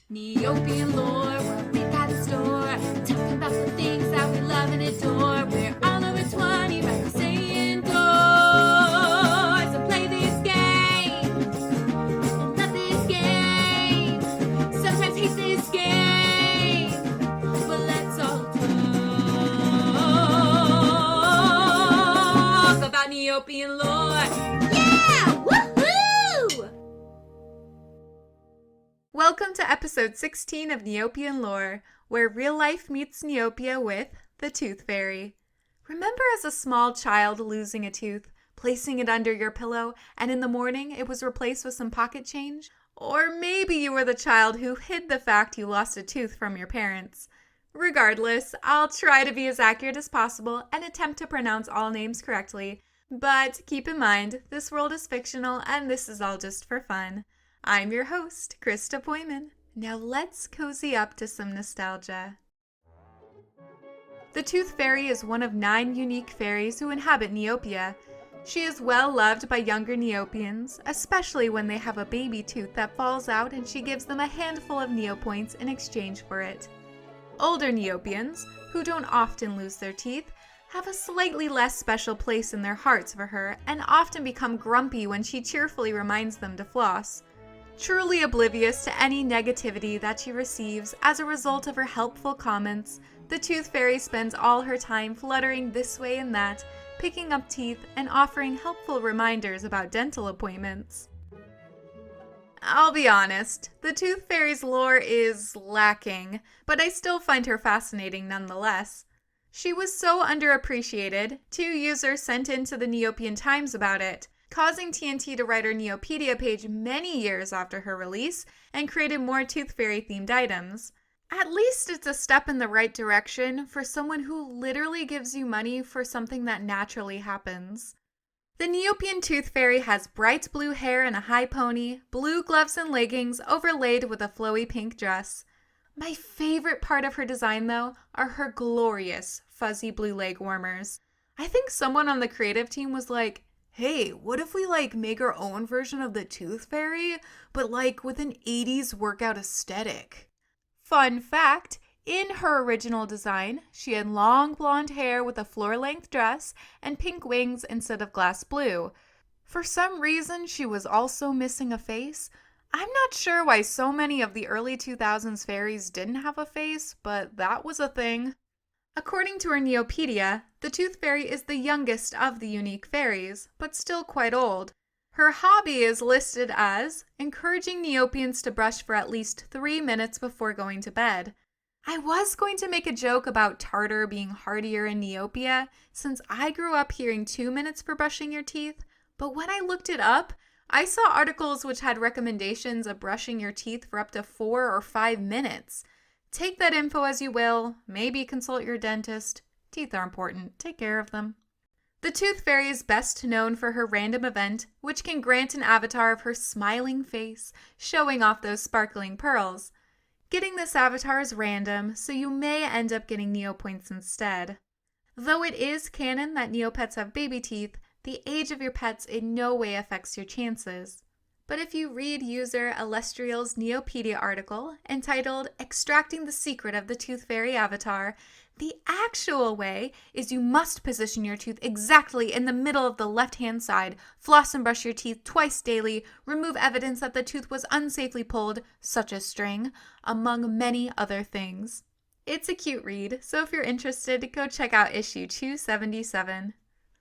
Neopian lore, what we got in store. Talking about the things that we love and adore. We're all over 20, right? We stay indoors and play this game. And love this game. Sometimes hate this game. But let's all talk about Neopian lore. Yeah! Woohoo! Welcome to episode 16 of Neopian Lore, where real life meets Neopia with the Tooth Fairy. Remember as a small child losing a tooth, placing it under your pillow, and in the morning it was replaced with some pocket change? Or maybe you were the child who hid the fact you lost a tooth from your parents. Regardless, I'll try to be as accurate as possible and attempt to pronounce all names correctly. But keep in mind, this world is fictional and this is all just for fun. I'm your host, Krista Poyman. Now let's cozy up to some nostalgia. The Tooth Fairy is one of 9 unique fairies who inhabit Neopia. She is well loved by younger Neopians, especially when they have a baby tooth that falls out and she gives them a handful of Neopoints in exchange for it. Older Neopians, who don't often lose their teeth, have a slightly less special place in their hearts for her and often become grumpy when she cheerfully reminds them to floss. Truly oblivious to any negativity that she receives as a result of her helpful comments, the Tooth Fairy spends all her time fluttering this way and that, picking up teeth and offering helpful reminders about dental appointments. I'll be honest, the Tooth Fairy's lore is lacking, but I still find her fascinating nonetheless. She was so underappreciated, 2 users sent in to the Neopian Times about it, causing TNT to write her Neopedia page many years after her release and created more Tooth Fairy themed items. At least it's a step in the right direction for someone who literally gives you money for something that naturally happens. The Neopian Tooth Fairy has bright blue hair and a high pony, blue gloves and leggings overlaid with a flowy pink dress. My favorite part of her design, though, are her glorious fuzzy blue leg warmers. I think someone on the creative team was like, hey, what if we make our own version of the Tooth Fairy, but with an 80s workout aesthetic? Fun fact, in her original design, she had long blonde hair with a floor-length dress and pink wings instead of glass blue. For some reason, she was also missing a face. I'm not sure why so many of the early 2000s fairies didn't have a face, but that was a thing. According to her Neopedia, the Tooth Fairy is the youngest of the unique fairies, but still quite old. Her hobby is listed as encouraging Neopians to brush for at least 3 minutes before going to bed. I was going to make a joke about tartar being hardier in Neopia, since I grew up hearing 2 minutes for brushing your teeth, but when I looked it up, I saw articles which had recommendations of brushing your teeth for up to 4 or 5 minutes. Take that info as you will, maybe consult your dentist. Teeth are important, take care of them. The Tooth Fairy is best known for her random event, which can grant an avatar of her smiling face, showing off those sparkling pearls. Getting this avatar is random, so you may end up getting Neopoints instead. Though it is canon that Neopets have baby teeth, the age of your pets in no way affects your chances. But if you read user Illustrial's Neopedia article entitled Extracting the Secret of the Tooth Fairy Avatar, the actual way is you must position your tooth exactly in the middle of the left-hand side, floss and brush your teeth twice daily, remove evidence that the tooth was unsafely pulled, such as string, among many other things. It's a cute read, so if you're interested, go check out issue 277.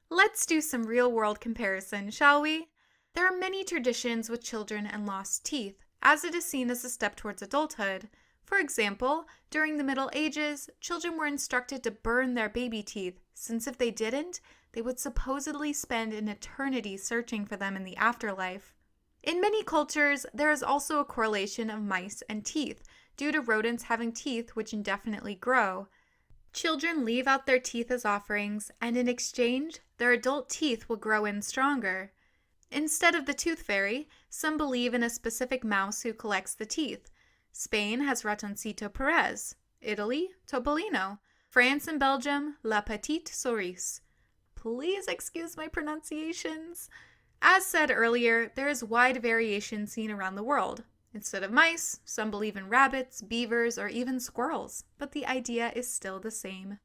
Let's do some real-world comparison, shall we? There are many traditions with children and lost teeth, as it is seen as a step towards adulthood. For example, during the Middle Ages, children were instructed to burn their baby teeth, since if they didn't, they would supposedly spend an eternity searching for them in the afterlife. In many cultures, there is also a correlation of mice and teeth, due to rodents having teeth which indefinitely grow. Children leave out their teeth as offerings, and in exchange, their adult teeth will grow in stronger. Instead of the Tooth Fairy, some believe in a specific mouse who collects the teeth. Spain has Ratoncito Perez, Italy, Topolino, France and Belgium, La Petite Souris. Please excuse my pronunciations. As said earlier, there is wide variation seen around the world. Instead of mice, some believe in rabbits, beavers, or even squirrels, but the idea is still the same.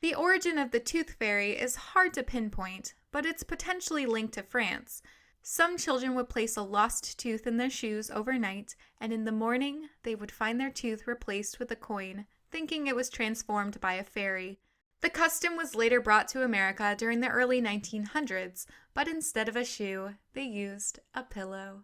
The origin of the tooth fairy is hard to pinpoint, but it's potentially linked to France. Some children would place a lost tooth in their shoes overnight, and in the morning they would find their tooth replaced with a coin, thinking it was transformed by a fairy. The custom was later brought to America during the early 1900s, but instead of a shoe, they used a pillow.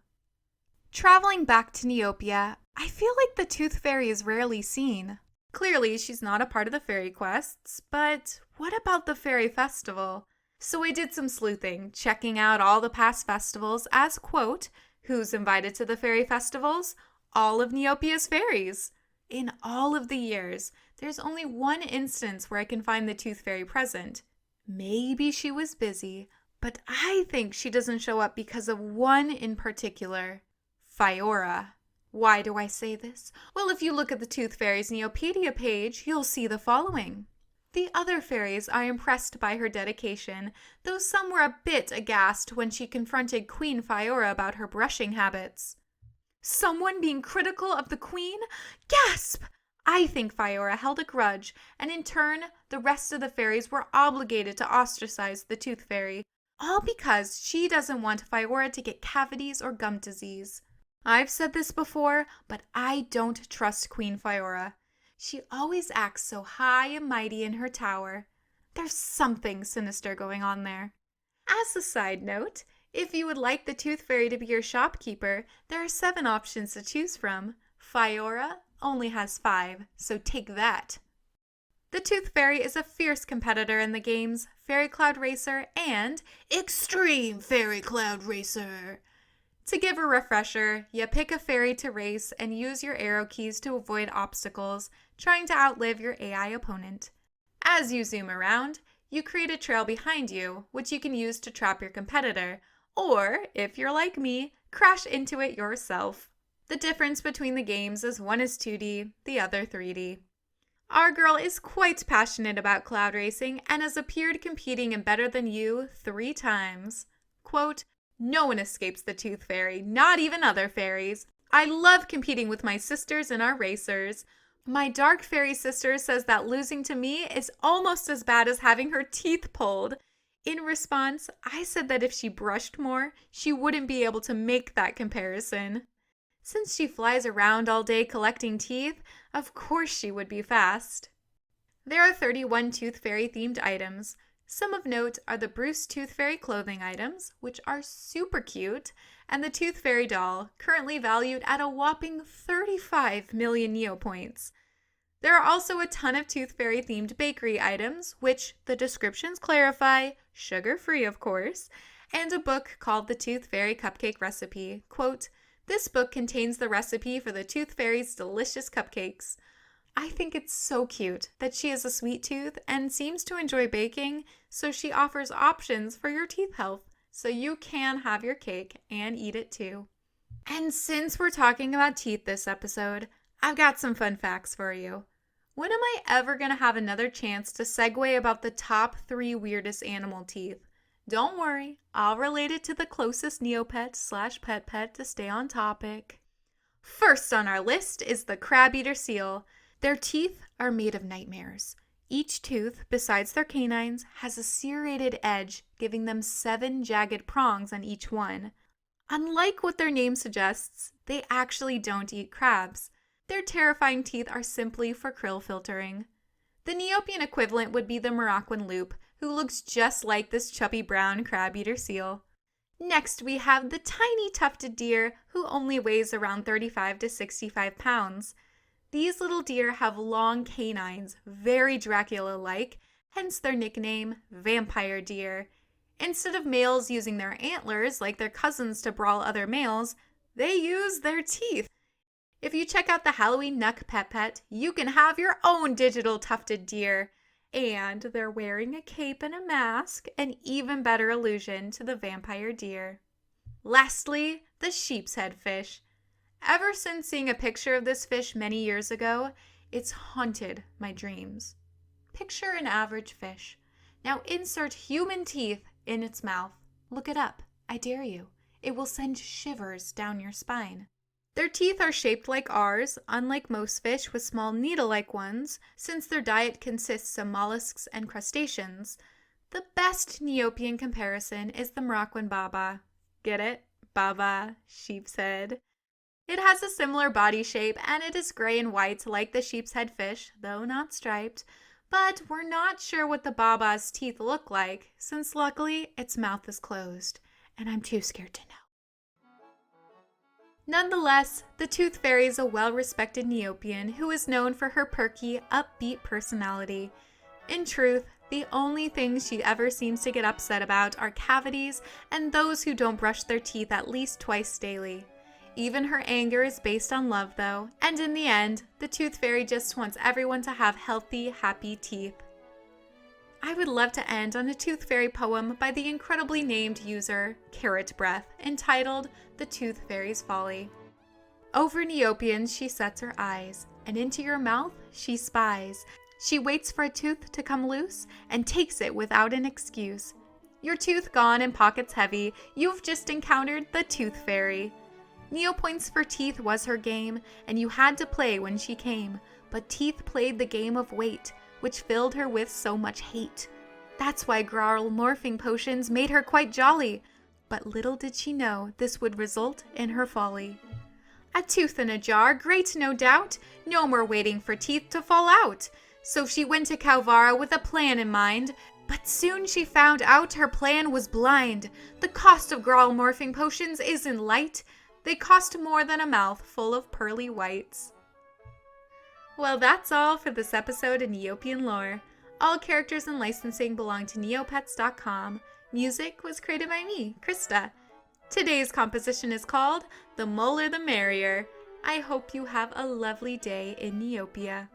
Traveling back to Neopia, I feel like the tooth fairy is rarely seen. Clearly, she's not a part of the fairy quests, but what about the fairy festival? So I did some sleuthing, checking out all the past festivals as, quote, who's invited to the fairy festivals? All of Neopia's fairies. In all of the years, there's only one instance where I can find the tooth fairy present. Maybe she was busy, but I think she doesn't show up because of one in particular, Faerie. Why do I say this? Well, if you look at the Tooth Fairy's Neopedia page, you'll see the following. The other fairies are impressed by her dedication, though some were a bit aghast when she confronted Queen Faerie about her brushing habits. Someone being critical of the queen? Gasp! I think Faerie held a grudge, and in turn, the rest of the fairies were obligated to ostracize the Tooth Fairy, all because she doesn't want Faerie to get cavities or gum disease. I've said this before, but I don't trust Queen Faerie. She always acts so high and mighty in her tower. There's something sinister going on there. As a side note, if you would like the Tooth Fairy to be your shopkeeper, there are 7 options to choose from. Faerie only has 5, so take that. The Tooth Fairy is a fierce competitor in the games Fairy Cloud Racer and Extreme Fairy Cloud Racer. To give a refresher, you pick a fairy to race and use your arrow keys to avoid obstacles, trying to outlive your AI opponent. As you zoom around, you create a trail behind you, which you can use to trap your competitor, or, if you're like me, crash into it yourself. The difference between the games is one is 2D, the other 3D. Our girl is quite passionate about cloud racing and has appeared competing in Better Than You 3 times. Quote, "No one escapes the Tooth Fairy, not even other fairies. I love competing with my sisters and our racers. My dark fairy sister says that losing to me is almost as bad as having her teeth pulled. In response, I said that if she brushed more, she wouldn't be able to make that comparison. Since she flies around all day collecting teeth, of course she would be fast." There are 31 Tooth Fairy themed items. Some of note are the Bruce Tooth Fairy clothing items, which are super cute, and the Tooth Fairy doll, currently valued at a whopping 35 million Neopoints. There are also a ton of Tooth Fairy themed bakery items, which the descriptions clarify, sugar-free of course, and a book called The Tooth Fairy Cupcake Recipe. Quote, "This book contains the recipe for the Tooth Fairy's delicious cupcakes." I think it's so cute that she has a sweet tooth and seems to enjoy baking, so she offers options for your teeth health, so you can have your cake and eat it too. And since we're talking about teeth this episode, I've got some fun facts for you. When am I ever going to have another chance to segue about the top 3 weirdest animal teeth? Don't worry, I'll relate it to the closest Neopet/pet pet to stay on topic. First on our list is the crab-eater seal. Their teeth are made of nightmares. Each tooth, besides their canines, has a serrated edge, giving them 7 jagged prongs on each one. Unlike what their name suggests, they actually don't eat crabs. Their terrifying teeth are simply for krill filtering. The Neopian equivalent would be the Moroccan loop, who looks just like this chubby brown crab-eater seal. Next, we have the tiny tufted deer, who only weighs around 35 to 65 pounds. These little deer have long canines, very Dracula-like, hence their nickname, vampire deer. Instead of males using their antlers like their cousins to brawl other males, they use their teeth. If you check out the Halloween Nuck Pet Pet, you can have your own digital tufted deer. And they're wearing a cape and a mask, an even better allusion to the vampire deer. Lastly, the sheep's head fish. Ever since seeing a picture of this fish many years ago, it's haunted my dreams. Picture an average fish. Now insert human teeth in its mouth. Look it up. I dare you. It will send shivers down your spine. Their teeth are shaped like ours, unlike most fish with small needle-like ones, since their diet consists of mollusks and crustaceans. The best Neopian comparison is the Moroccan baba. Get it? Baba, sheep's head. It has a similar body shape and it is gray and white like the sheep's head fish, though not striped. But we're not sure what the baba's teeth look like, since luckily its mouth is closed, and I'm too scared to know. Nonetheless, the Tooth Fairy is a well-respected Neopian who is known for her perky, upbeat personality. In truth, the only things she ever seems to get upset about are cavities and those who don't brush their teeth at least twice daily. Even her anger is based on love, though, and in the end, the Tooth Fairy just wants everyone to have healthy, happy teeth. I would love to end on a Tooth Fairy poem by the incredibly named user, Carrot Breath, entitled The Tooth Fairy's Folly. Over Neopians she sets her eyes, and into your mouth she spies. She waits for a tooth to come loose, and takes it without an excuse. Your tooth gone and pockets heavy, you've just encountered the Tooth Fairy. Neopoints for teeth was her game, and you had to play when she came, but teeth played the game of wait, which filled her with so much hate. That's why growl morphing potions made her quite jolly, but little did she know this would result in her folly. A tooth in a jar, great no doubt, no more waiting for teeth to fall out. So she went to Calvara with a plan in mind, but soon she found out her plan was blind. The cost of growl morphing potions isn't light. They cost more than a mouth full of pearly whites. Well, that's all for this episode of Neopian Lore. All characters and licensing belong to neopets.com. Music was created by me, Krista. Today's composition is called The Molar the Merrier. I hope you have a lovely day in Neopia.